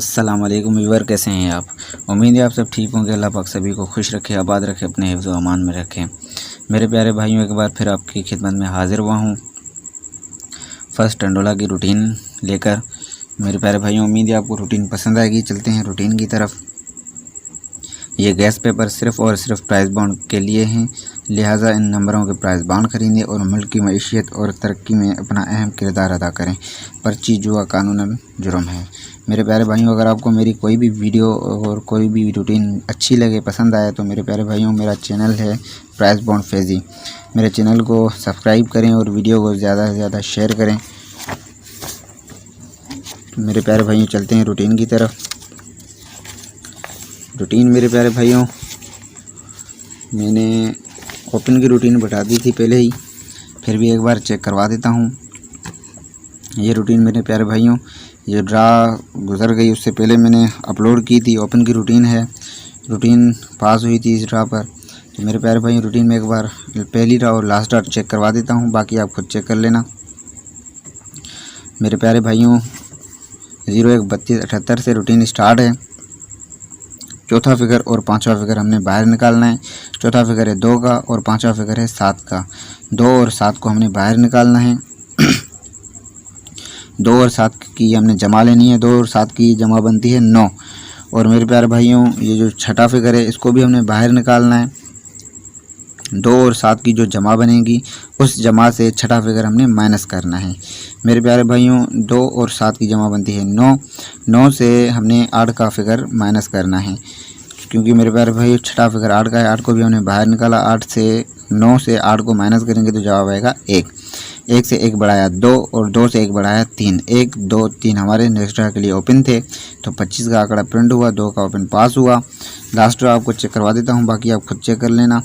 अस्सलाम वालेकुम व्यूअर, कैसे हैं आप। उम्मीद है आप सब ठीक होंगे। अल्लाह पाक सभी को खुश रखे, आबाद रखे, अपने हिफ्ज़ व अमान में रखें। मेरे प्यारे भाइयों, एक बार फिर आपकी खिदमत में हाज़िर हुआ हूँ फर्स्ट टंडोला की रूटीन लेकर। मेरे प्यारे भाइयों, उम्मीद है आपको रूटीन पसंद आएगी। चलते हैं रूटीन की तरफ। ये गैस पेपर सिर्फ़ और सिर्फ प्राइस बॉन्ड के लिए हैं, लिहाजा इन नंबरों के प्राइस बॉन्ड खरीदें और मुल्क की मईशत और तरक्की में अपना अहम किरदार अदा करें। पर्ची जुआ कानूनन जुर्म है। मेरे प्यारे भाइयों, अगर आपको मेरी कोई भी वीडियो और कोई भी रूटीन अच्छी लगे, पसंद आए, तो मेरे प्यारे भाइयों, मेरा चैनल है प्राइस बॉन्ड फैज़ी। मेरे चैनल को सब्सक्राइब करें और वीडियो को ज़्यादा से ज़्यादा शेयर करें। मेरे प्यारे भाइयों, चलते हैं रूटीन की तरफ। रूटीन मेरे प्यारे भाइयों, मैंने ओपन की रूटीन बता दी थी पहले ही, फिर भी एक बार चेक करवा देता हूँ। ये रूटीन मेरे प्यारे भाइयों, ये ड्रा गुजर गई, उससे पहले मैंने अपलोड की थी। ओपन की रूटीन है, रूटीन पास हुई थी इस ड्रा पर। तो मेरे प्यारे भाइयों, रूटीन में एक बार पहली ड्रा और लास्ट ड्रा चेक करवा देता हूँ, बाकी आप खुद चेक कर लेना। मेरे प्यारे भाइयों, 013278 से रूटीन स्टार्ट है। चौथा फिगर और पांचवा फिगर हमने बाहर निकालना है। चौथा फिगर है 2 का और पांचवा फिगर है 7 का। 2 और 7 को हमने बाहर निकालना है। 2 और 7 की हमने जमा लेनी है। 2 और 7 की जमा बनती है 9। और मेरे प्यारे भाइयों, ये जो छठा फिगर है, इसको भी हमने बाहर निकालना है। 2 और 7 की जो जमा बनेगी, उस जमा से छठा फिगर हमने माइनस करना है। मेरे प्यारे भाइयों, 2 और 7 की जमा बनती है 9। 9 से हमने 8 का फिगर माइनस करना है, क्योंकि मेरे प्यारे भाइयों छठा फिगर 8 का है। 8 को भी हमने बाहर निकाला। 9 से 8 को माइनस करेंगे तो जवाब आएगा 1। 1 से 1 बढ़ाया 2 और 2 से 1 बढ़ाया 3। 1 2 3 हमारे नेक्स्ट ड्रा के लिए ओपन थे, तो 25 का आंकड़ा प्रिंट हुआ। 2 का ओपन पास हुआ। लास्ट ड्रा आपको चेक करवा देता हूँ, बाकी आप खुद चेक कर लेना।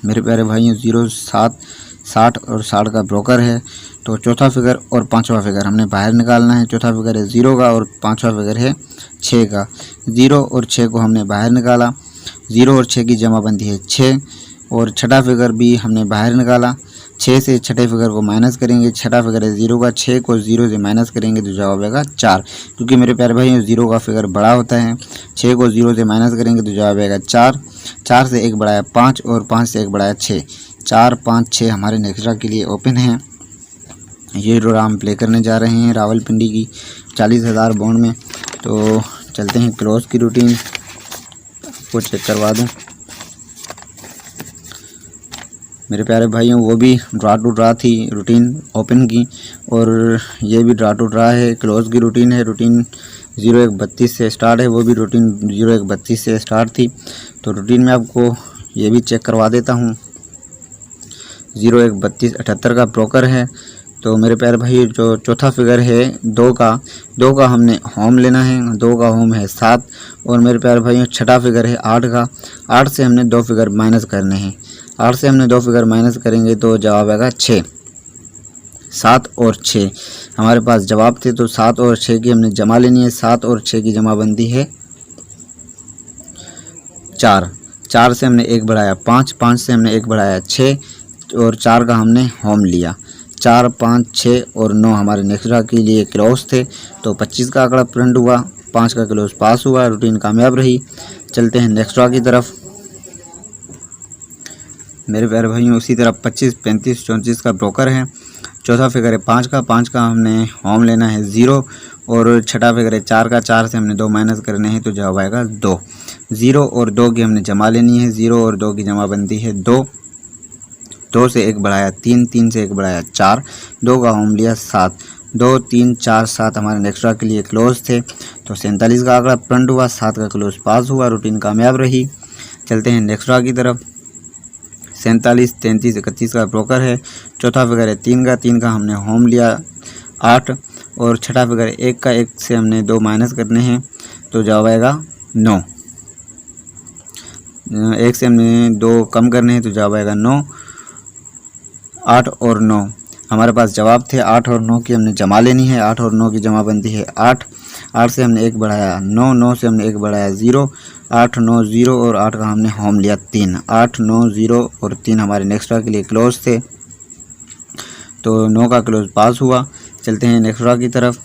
मेरे प्यारे भाइयों, 0 7 60 और 60 का ब्रोकर है। तो चौथा फिगर और पांचवा फिगर हमने बाहर निकालना है। चौथा फिगर है 0 का और पांचवा फिगर है 6 का। 0 और 6 को हमने बाहर निकाला। 0 और 6 की जमा बनती है 6। और छठा फिगर भी हमने बाहर निकाला। 6 से छठे फिगर को माइनस करेंगे। छठा फिगर है 0 का। 6 को 0 से माइनस करेंगे तो जवाब आएगा 4, क्योंकि मेरे प्यारे भाइयों 0 का फिगर बड़ा होता है। 6 को 0 से माइनस करेंगे तो जवाब आएगा 4। 4 से 1 बढ़ाया 5 और 5 से 1 बढ़ाया 6। 4 5 6 हमारे नेक्स्ट ड्रा के लिए ओपन है। ये ड्रा हम प्ले करने जा रहे हैं रावलपिंडी की 40,000 बॉन्ड में। तो चलते हैं क्लोज की रूटीन को चेक करवा दूं। मेरे प्यारे भाइयों, वो भी ड्रा टू ड्रा थी रूटीन ओपन की, और ये भी ड्रा टू ड्रा है। क्लोज की रूटीन है। रूटीन 0132 से स्टार्ट है, वो भी रूटीन 0132 से स्टार्ट थी। तो रूटीन में आपको ये भी चेक करवा देता हूँ। 013278 का ब्रोकर है। तो मेरे प्यारे भाई, जो चौथा फिगर है 2 का हमने होम लेना है। 2 का होम है 7। और मेरे प्यारे भाइयों, छठा फिगर है 8 का। 8 से हमने 2 फिगर माइनस करने हैं। 8 से हमने 2 फिगर माइनस करेंगे तो जवाब आएगा 6। 7 और 6 हमारे पास जवाब थे, तो 7 और 6 की हमने जमा लेनी है। 7 और 6 की जमा बनती है 4। 4 से हमने 1 बढ़ाया 5। 5 से हमने 1 बढ़ाया 6 और 4 का हमने होम लिया। 4 5 6 और 9 हमारे नेक्स्ट ड्रा के लिए क्लोज थे। तो 25 का आंकड़ा प्रिंट हुआ। 5 का क्लोज पास हुआ। रूटीन कामयाब रही। चलते हैं नेक्स्ट ड्रा की तरफ। मेरे प्यारे भाइयों, उसी तरह 25 35 34 का ब्रोकर है। चौथा फिगर है 5 का। 5 का हमने होम लेना है 0। और छठा फिगर है 4 का। 4 से हमने 2 माइनस करने हैं तो जवाब आएगा 2। 0 और 2 की हमने जमा लेनी है। 0 और 2 की जमा बनती है 2। 2 से 1 बढ़ाया 3। 3 से 1 बढ़ाया 4। 2 का होम लिया 7। 2 3 4 7 हमारे नेक्स्ट ड्रा के लिए क्लोज थे। तो 47 का आंकड़ा प्रिंट हुआ। 7 का क्लोज पास हुआ। रूटीन कामयाब रही। चलते हैं नेक्स्ट ड्रा की तरफ। 47 33 31 का ब्रोकर है। चौथा फिगर है 3 का। 3 का हमने होम लिया 8। और छठा फिगर है 1 का। 1 से हमने 2 माइनस करने हैं तो जवाब आएगा 9। 1 से हमने 2 कम करने हैं तो जवाब आएगा 9। 8 और 9 हमारे पास जवाब थे। 8 और 9 की हमने जमा लेनी है। 8 और 9 की जमा बनती है 8। 8 से हमने 1 बढ़ाया 9। 9 से हमने 1 बढ़ाया 0। 8 9 0 और 8 का हमने होम लिया 3। 8 9 0 और 3 हमारे नेक्स्ट ड्रा के लिए क्लोज थे। तो 9 का क्लोज पास हुआ। चलते हैं नेक्स्ट ड्रा की तरफ।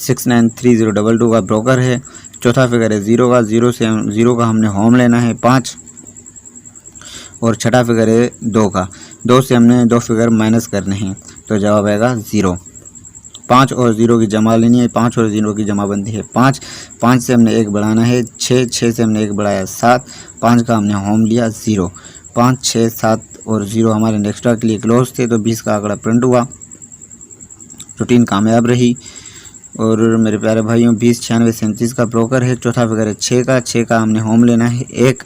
693022 का ब्रोकर है। चौथा फिगर है 0 का, 0 का हमने होम लेना है 5 और छठा फिगर है 2 का, 2 से हमने 2 फिगर माइनस करने हैं तो जवाब आएगा 0। 5 और 0 की जमा लेनी है, 5 और 0 की जमा बनती है 5, 5 से हमने 1 बढ़ाना है 6, 6 से हमने 1 बढ़ाया 7, 5 का हमने होम लिया 0। 5, 6, 7 और 0 हमारे नेक्स्ट्रा के लिए क्लोज थे तो 20 का आंकड़ा प्रिंट हुआ। रूटीन कामयाब रही। और मेरे प्यारे भाइयों 20 96 37 का ब्रोकर है। चौथा फिगर है 6 का, 6 का हमने होम लेना है 1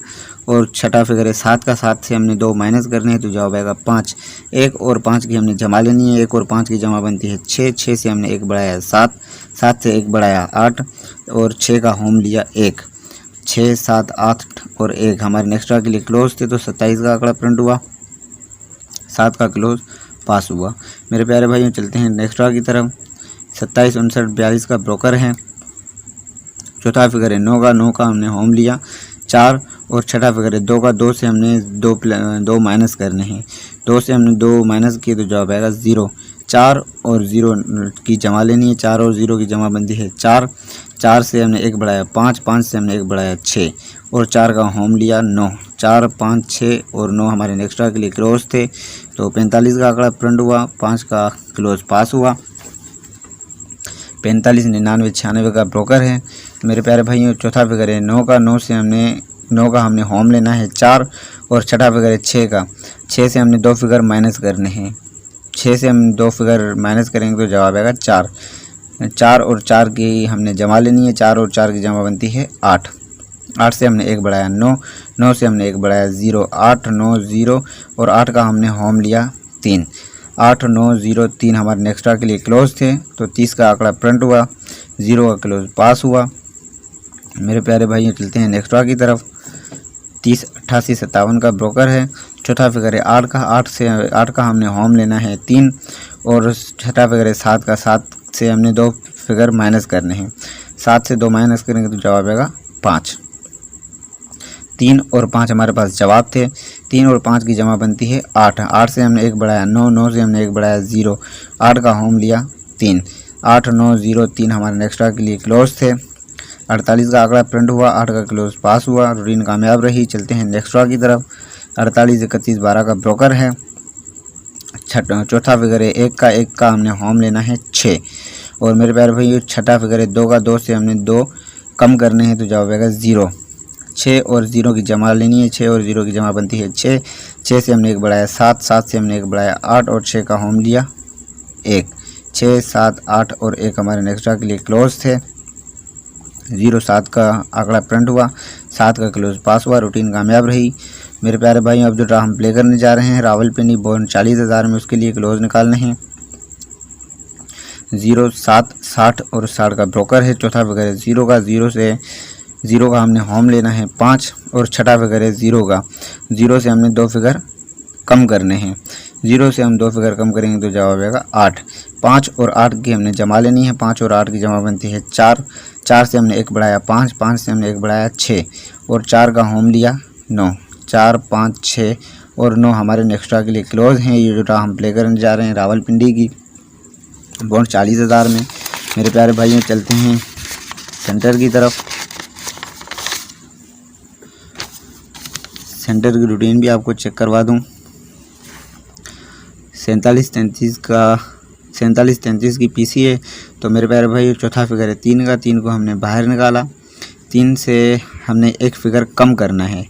और छठा फिगर है 7 का, 7 से हमने 2 माइनस करने हैं तो जवाब आएगा 5। 1 और 5 की हमने जमा लेनी है, 1 और 5 की जमा बनती है 6, 6 से हमने 1 बढ़ाया 7, 7 से 1 बढ़ाया 8 और 6 का होम लिया 1। 6, 7, 8 और 1 हमारे नेक्स्ट्रा के लिए क्लोज थे तो 27 का आंकड़ा प्रिंट हुआ, 7 का क्लोज पास हुआ। मेरे प्यारे भाइयों चलते हैं नेक्स्ट्रा की तरफ। 27 59 42 का ब्रोकर है। चौथा फिगर है 9 का, 9 का हमने होम लिया 4 और छठा फिगर है 2 का, 2 से हमने 2 माइनस करने हैं, 2 से हमने 2 माइनस किए तो जवाब आएगा 0। 4 और 0 की जमा लेनी है, 4 और 0 की जमा बनती है 4, 4 से हमने 1 बढ़ाया 5, 5 से हमने 1 बढ़ाया 6 और 4 का होम लिया 9। 4, 5, 6 और 9 हमारे नेक्स्ट्रा के लिए क्लोज थे तो 45 का आंकड़ा प्रिंट हुआ, 5 का क्लोज पास हुआ। 45 99 96 का ब्रोकर है। मेरे प्यारे भाइयों चौथा फिगर है 9 का, 9 का हमने होम लेना है 4 और छठा फिगर है 6 का, 6 से हमने 2 फिगर माइनस करने हैं, 6 से हम 2 फिगर माइनस करेंगे तो जवाब आएगा 4। 4 और 4 की हमने जमा लेनी है, 4 और 4 की जमा बनती है 8, 8 से हमने 1 बढ़ाया 9, 9 से हमने 1 बढ़ाया 0, 8, 9, 0 और 8 का हमने होम लिया 3। 8, 9, 0, 3 हमारे नेक्स्ट्रा के लिए क्लोज थे तो 30 का आंकड़ा प्रिंट हुआ, 0 का क्लोज पास हुआ। मेरे प्यारे भाइयों चलते हैं नेक्स्ट्रा की तरफ। 30 88 57 का ब्रोकर है। चौथा फिगर है 8 का, 8 का हमने होम लेना है 3 और छठा फिगर है 7 का, 7 से हमने 2 फिगर माइनस करने हैं, 7 से 2 माइनस करेंगे तो जवाब आएगा 5। 3 और 5 हमारे पास जवाब थे, 3 और 5 की जमा बनती है 8, 8 से हमने 1 बढ़ाया 9, 9 से हमने 1 बढ़ाया 0, 8 का होम लिया 3। 8, 9, 0, 3 हमारे नेक्स्ट्रा के लिए क्लोज थे। 48 का आंकड़ा प्रिंट हुआ, 8 का क्लोज पास हुआ। रूटीन कामयाब रही। चलते हैं नेक्स्ट्रा की तरफ। 48 31 12 का ब्रोकर है। चौथा फिगर है 1 का हमने होम लेना है 6 और मेरे प्यारे भाई छठा फिगर है 2 का, 2 से हमने 2 कम करने हैं तो जवाब आएगा 0। 6 और 0 की जमा लेनी है, 6 और 0 की जमा बनती है 6, 6 से हमने 1 बढ़ाया 7, 7 से हमने 1 बढ़ाया 8 और 6 का होम लिया 1। 6, 7, 8 और 1 हमारे नेक्स्ट्रा के लिए क्लोज थे। 0 7 का आंकड़ा प्रिंट हुआ, 7 का क्लोज पास हुआ। रूटीन कामयाब रही। मेरे प्यारे भाई अब जो ड्रा हम प्ले करने जा रहे हैं रावलपिंडी बोर्न 40,000 में, उसके लिए क्लोज निकालने हैं। 0 7 60 और 60 का ब्रोकर है। चौथा फिगर है 0 का, 0 का हमने होम लेना है 5 और छठा फिगर है 0 का, 0 से हमने 2 फिगर कम करने हैं, 0 से हम 2 फिगर कम करेंगे तो जवाब आएगा 8। 5 और 8 की हमने जमा लेनी है, 5 और 8 की जमा बनती है 4, 4 से हमने 1 बढ़ाया 5, 5 से हमने 1 बढ़ाया 6 और 4 का होम लिया 9। 4, 5, 6 और 9 हमारे नेक्स्ट्रा के लिए क्लोज हैं। ये जो हम प्ले करने जा रहे हैं रावलपिंडी की बोर्न 40,000 में। मेरे प्यारे भाइयों चलते हैं सेंटर की तरफ। सेंटर की रूटीन भी आपको चेक करवा दूं। 47 33 की पीसी है। तो मेरे प्यारे भाई चौथा फिगर है 3 का, 3 को हमने बाहर निकाला, 3 से हमने 1 फिगर कम करना है,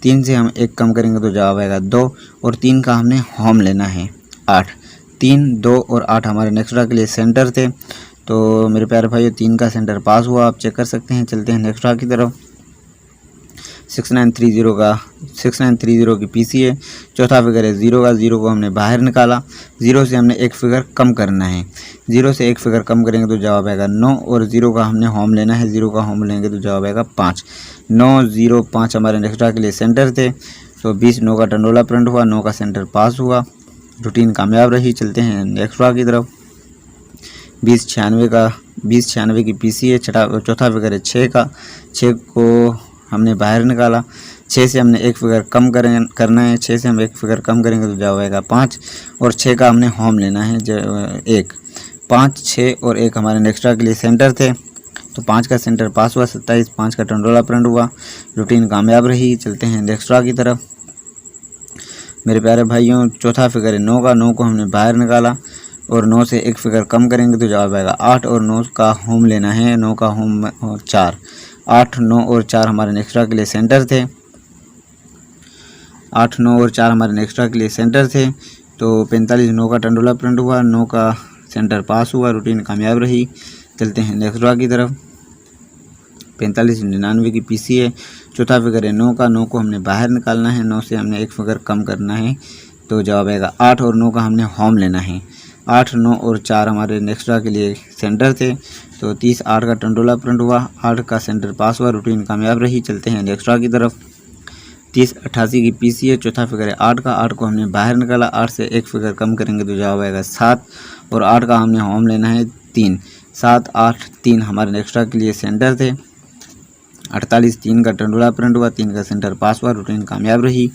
3 से हम 1 कम करेंगे तो जवाब आएगा 2 और 3 का हमने होम लेना है 8। 3, 2 और 8 हमारे नेक्स्ट्रा के लिए सेंटर थे। तो मेरे प्यारे भाई 3 का सेंटर पास हुआ, आप चेक कर सकते हैं। चलते हैं नेक्स्ट्रा की तरफ। 6930 की पीसी है। चौथा फिगर है 0 का, 0 को हमने बाहर निकाला, 0 से हमने 1 फिगर कम करना है, 0 से 1 फिगर कम करेंगे तो जवाब आएगा 9 और 0 का हमने होम लेना है, 0 का होम लेंगे तो जवाब आएगा 5। 9, 0, 5 हमारे नेक्स्ट्रा के लिए सेंटर थे। तो 20 9 का टंडोला प्रिंट हुआ, 9 का सेंटर पास हुआ। रूटीन कामयाब रही। चलते हैं नेक्स्ट्रा की तरफ। 20 96 की पीसी है। चौथा फिगर है 6 का, 6 को हमने बाहर निकाला, 6 से हमने 1 फिगर कम करना है, 6 से हम 1 फिगर कम करेंगे तो जवाब आएगा 5 और 6 का हमने होम लेना है 1। 5, 6 और 1 हमारे नेक्स्ट्रा के लिए सेंटर थे, तो 5 का सेंटर पास हुआ, 27, 5 का टंडोला प्रिंट हुआ, रूटीन कामयाब रही। चलते हैं नेक्स्ट्रा की तरफ। मेरे प्यारे भाइयों, चौथा फिगर है 9 का, 9 को हमने बाहर निकाला और 9 से एक फिगर कम करेंगे तो जवाब आएगा 8 और 9 का होम लेना है, 9 का होम और 4, 8, 9 और 4 हमारे नेक्स्ट्रा के लिए सेंटर थे, 8, 9 और 4 हमारे नेक्स्ट्रा के लिए सेंटर थे, तो 45, 9 का टंडोला प्रिंट हुआ, 9 का सेंटर पास हुआ, रूटीन कामयाब रही। चलते हैं नेक्स्ट्रा की तरफ। 45, 99 की पीसी है। चौथा फिगर है 9 का, 9 को हमने बाहर निकालना है, 9 से हमने एक फिगर कम करना है, तो जवाब आएगा 8 और 9 का हमने होम लेना है। 8, 9 और 4 हमारे नेक्स्ट्रा के लिए सेंटर थे, तो 30, 8 का टंडोला प्रिंट हुआ, 8 का सेंटर पास हुआ, रूटीन कामयाब रही। चलते हैं नेक्स्ट्रा की तरफ। 30, 88 की पीसी है। चौथा फिगर है 8 का, 8 को हमने बाहर निकाला, 8 से एक फिगर कम करेंगे तो जवाब आएगा 7 और 8 का हमने होम लेना है 3, 7, 8, 3 हमारे नेक्स्ट्रा के लिए सेंटर थे। 48, 3 का टंडोला प्रिंट हुआ, 3 का सेंटर पास हुआ, रूटीन कामयाब रही।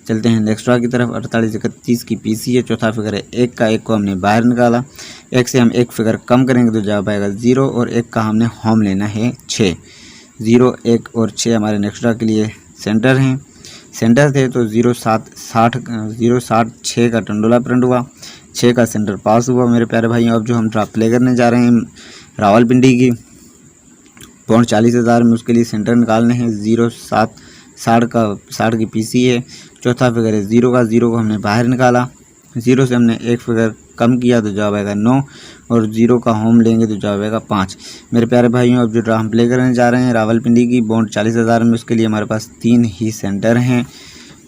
चलते हैं नेक्स्ट्रा की तरफ। 48, 31 की पीसी है। चौथा फिगर है 1 का, 1 को हमने बाहर निकाला, 1 से हम एक फिगर कम करेंगे तो जवाब आएगा 0 और 1 का हमने होम लेना है 6, 0, 1 और 6 हमारे नेक्स्ट्रा के लिए सेंटर हैं, सेंटर थे, तो 0, 7, 60, 6 का टंडोला प्रिंट हुआ, 6 का सेंटर पास हुआ। मेरे प्यारे भाइयों, अब जो हम ड्राफ्ट प्ले करने जा रहे हैं रावलपिंडी की, पौन 40,000 में उसके लिए सेंटर निकालने हैं। 0, 7, 60 की पीसी है। चौथा फिगर है 0 का, 0 को हमने बाहर निकाला, 0 से हमने एक फिगर कम किया तो जवाब आएगा 9 और 0 का होम लेंगे तो जवाब आएगा 5। मेरे प्यारे भाइयों, अब जो ड्राफ्ट हम प्ले करने जा रहे हैं रावलपिंडी की, बॉन्ड 40,000 में उसके लिए हमारे पास 3 ही सेंटर हैं,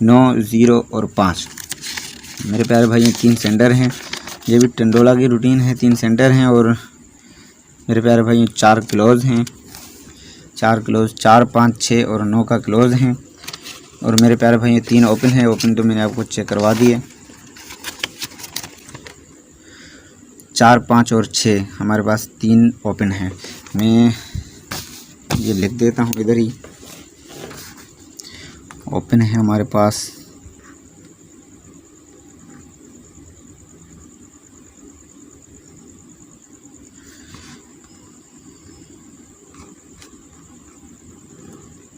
9, 0 और 5। मेरे प्यारे भाइयों 3 सेंटर हैं, ये भी टंडोला की रूटीन है, 3 सेंटर हैं और मेरे प्यारे भाइयों 4 क्लोज हैं, 4 क्लोज, 4, 5, 6 और 9 का क्लोज हैं और मेरे प्यारे भाइयों 3 ओपन है। ओपन तो मैंने आपको चेक करवा दिए। 4, 5 और 6 हमारे पास 3 ओपन है। मैं ये लिख देता हूँ इधर ही, ओपन है हमारे पास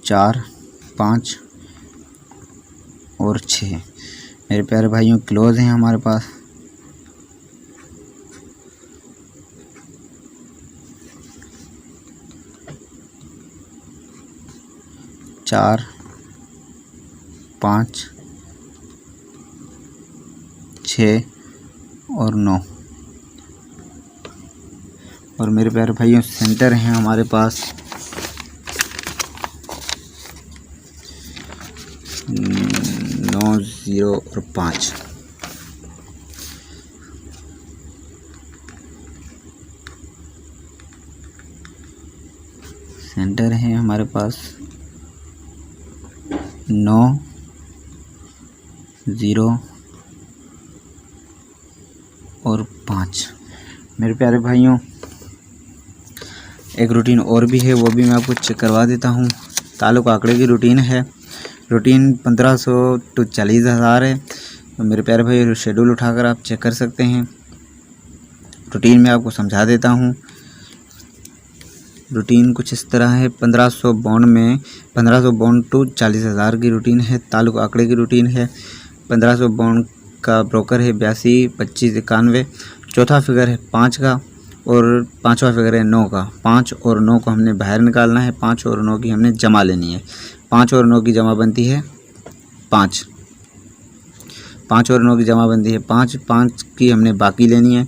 4, 5 और 6। मेरे प्यारे भाइयों क्लोज हैं हमारे पास 4, 5, 6 और 9 और मेरे प्यारे भाइयों सेंटर हैं हमारे पास 9, 0 और 5। सेंटर है हमारे पास 9, 0 और 5। मेरे प्यारे भाइयों एक रूटीन और भी है, वो भी मैं आपको चेक करवा देता हूँ। ताल्लुक आंकड़े की रूटीन है, रूटीन 1500 टू 40,000 है। तो मेरे प्यारे भाई शेड्यूल उठाकर आप चेक कर सकते हैं। रूटीन में आपको समझा देता हूँ। रूटीन कुछ इस तरह है, 1500 बॉन्ड में 1500 बॉन्ड टू 40,000 की रूटीन है। ताल्लुक आंकड़े की रूटीन है। 1500 बॉन्ड का ब्रोकर है 82, 25, 91। चौथा फिगर है 5 का और पांचवा फिगर है 9 का। 5 और 9 को हमने बाहर निकालना है, 5 और 9 की हमने जमा लेनी है। 5 और 9 की जमा बनती है 5, 5 और 9 की जमा बनती है 5, 5 की हमने बाकी लेनी है,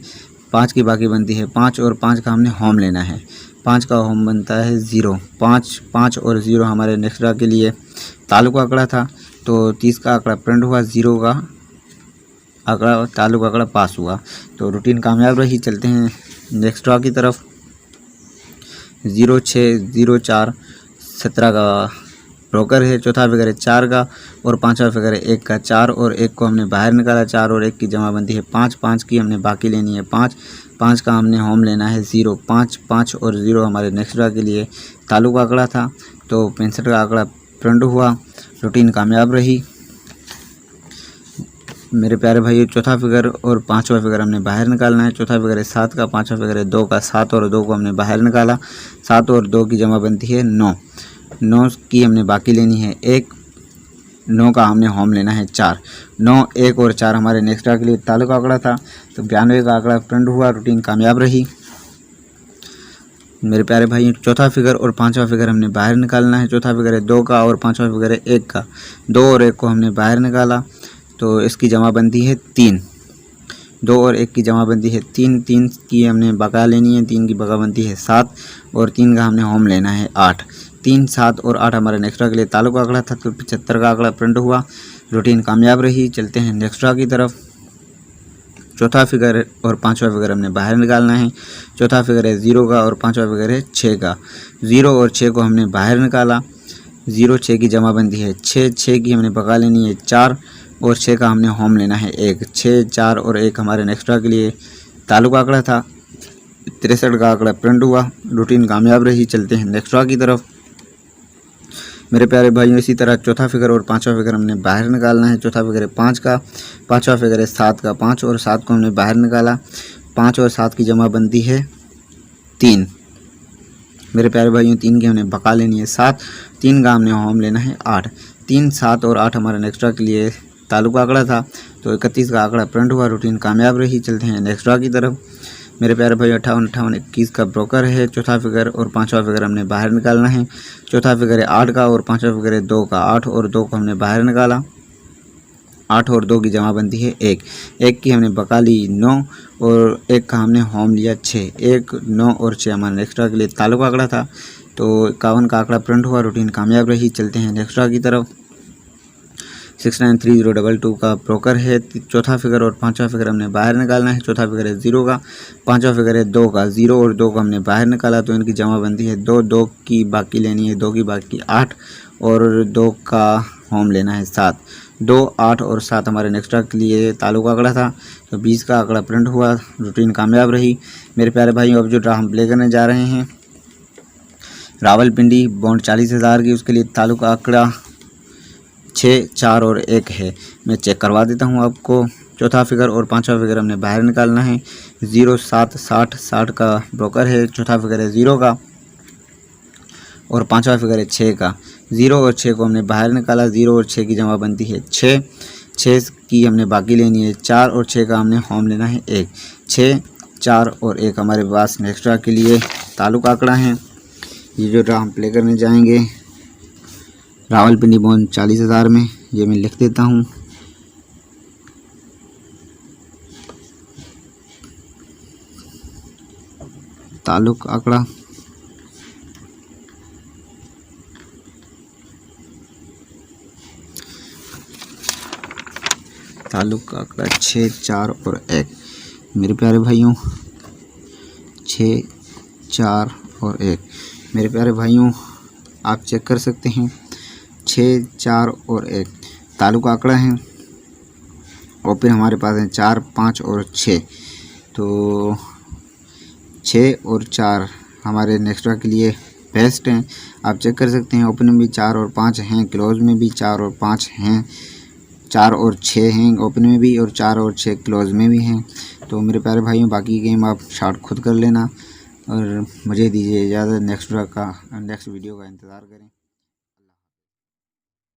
5 की बाकी बनती है 5 और 5 का हमने होम लेना है। 5 का होम बनता है 0। 5 और 0 हमारे नेक्स्ट ड्रा के लिए ताल्लुक आंकड़ा था, तो 30 का आंकड़ा प्रिंट हुआ, 0 का आंकड़ा ताल्लुक आंकड़ा पास हुआ, तो रूटीन कामयाब रही। चलते हैं नेक्स्ट ड्रा की तरफ। 0604 17 का ब्रोकर है। चौथा फिगर है 4 का और पांचवा फिगर है 1 का। 4 और 1 को हमने बाहर निकाला, 4 और 1 की जमा बनती है 5, 5 की हमने बाकी लेनी है 5, 5 का हमने होम लेना है 0। 5 और 0 हमारे नेक्स्ट ड्रा के लिए ताल्लुक आंकड़ा था, तो 65 का आंकड़ा प्रिंट हुआ, रूटीन कामयाब रही। मेरे प्यारे भाइयों चौथा फिगर और पांचवा फिगर हमने बाहर निकालना है। चौथा फिगर है 7 का, पांचवा फिगर है 2 का। 7 और 2 को हमने बाहर निकाला। 7 और 2 की जमा बनती है 9। 9 की हमने बाकी लेनी है 1। 9 का हमने होम लेना है 4। 9, 1 और 4 हमारे नेक्स्ट के लिए ताल्लुक आंकड़ा था, तो 92 का आंकड़ा प्रिंट हुआ। रूटीन कामयाब रही। मेरे प्यारे भाई चौथा फिगर और पांचवा फिगर हमने बाहर निकालना है। चौथा फिगर है 2 का और पांचवा फिगर है 1 का। 2 और 1 को हमने बाहर निकाला, तो इसकी जमा बनती है 3। 2 और 1 की जमा बनती है 3। 3 की हमने बका लेनी है। 3 की बका बनती है 7 और 3 का हमने होम लेना है 8। 3, 7 और 8 हमारे नेक्स्ट्रा के लिए ताल्लुक आंकड़ा था, तो 75 का आंकड़ा प्रिंट हुआ। रूटीन कामयाब रही। चलते हैं नेक्स्ट्रा की तरफ। चौथा फिगर और पांचवा फिगर हमने बाहर निकालना है। चौथा फिगर है 0 का और पांचवा फिगर है 6 का। 0 और 6 को हमने बाहर निकाला। 0, 6 की जमा बनती है 6। 6 की हमने बका लेनी है 4 और 6 का हमने होम लेना है 1। 6, 4 और 1 हमारे नेक्स्ट्रा के लिए ताल्लुक आंकड़ा था। 63 का आंकड़ा प्रिंट हुआ। रूटीन कामयाब रही। चलते हैं नेक्स्ट्रा की तरफ। मेरे प्यारे भाइयों इसी तरह चौथा फिगर और पांचवा फिगर हमने बाहर निकालना है। चौथा फिगर है 5 का, पांचवा फिगर है 7 का। 5 और 7 को हमने बाहर निकाला। 5 और 7 की जमा बनती है 3। मेरे प्यारे भाइयों 3 की हमने बका लेनी है 7। 3 का हमने होम लेना है 8। 3, 7 और 8 हमारे नेक्स्ट्रा के लिए ताल्लुक आंकड़ा था, तो 31 का आंकड़ा प्रिंट हुआ। रूटीन कामयाब रही। चलते हैं नेक्स्ट्रा की तरफ। मेरे प्यारे भाई 58, 58, 21 का ब्रोकर है। चौथा फिगर और पांचवा फिगर हमने बाहर निकालना है। चौथा फिगर है 8 का और पांचवा फिगर है 2 का। 8 और 2 को हमने बाहर निकाला। 8 और 2 की जमा बनती है 1। 1 की हमने बका ली 9 और 1 का हमने होम लिया 6। 1, 9 और 6 हमारे नेक्स्ट्रा के लिए ताल्लुक आंकड़ा था, तो 51 का आंकड़ा प्रिंट हुआ। रूटीन कामयाब रही। चलते हैं नेक्स्ट्रा की तरफ। 693022 का ब्रोकर है। चौथा फिगर और पांचवा फिगर हमने बाहर निकालना है। चौथा फिगर है 0 का, पांचवा फिगर है 2 का। 0 और 2 को हमने बाहर निकाला, तो इनकी जमा बनती है 2। 2 की बाकी लेनी है 2 की बाकी 8 और 2 का होम लेना है 7। 2, 8 और 7 हमारे नेक्स्ट्रा के लिए ताल्लुक आंकड़ा था, तो 20 का आंकड़ा प्रिंट हुआ। रूटीन कामयाब रही। मेरे प्यारे भाइयों अब जो ड्रा हम प्ले करने जा रहे हैं रावलपिंडी बॉन्ड 40,000 की, उसके लिए ताल्लुक आंकड़ा 6, 4 और 1 है। मैं चेक करवा देता हूं आपको। चौथा फिगर और पांचवा फिगर हमने बाहर निकालना है। 0, 7, 60, 60 का ब्रोकर है। चौथा फिगर है 0 का और पांचवा फिगर है 6 का। 0 और 6 को हमने बाहर निकाला। 0 और 6 की जमा बनती है 6। 6 की हमने बाकी लेनी है 4 और 6 का हमने होम लेना है 1। 6, 4 और 1 हमारे पास नेक्स्ट्रा के लिए ताल्लुक आंकड़ा है। ये जो ड्रा हम प्ले करने जाएंगे रावलपिंडी बॉन्ड 40,000 में, ये मैं लिख देता हूँ। ताल्लुक आंकड़ा ताल्लुक आंकड़ा 6, 4 और 1। मेरे प्यारे भाइयों 6, 4 और 1। मेरे प्यारे भाइयों आप चेक कर सकते हैं 6, 4 और 1 ताल्लुक आंकड़ा है। और फिर हमारे पास है 4, 5 और 6, तो 6 और 4 हमारे नेक्स्ट्रा के लिए बेस्ट हैं। आप चेक कर सकते हैं ओपन में भी 4 और 5 हैं, क्लोज में भी 4 और 5 हैं, 4 और 6 हैं ओपन में भी और 4 और 6 क्लोज में भी हैं। तो मेरे प्यारे भाइयों बाकी गेम आप शॉर्ट खुद कर लेना और मुझे दीजिए इजाज़त। नेक्स्ट वीडियो का इंतज़ार करें।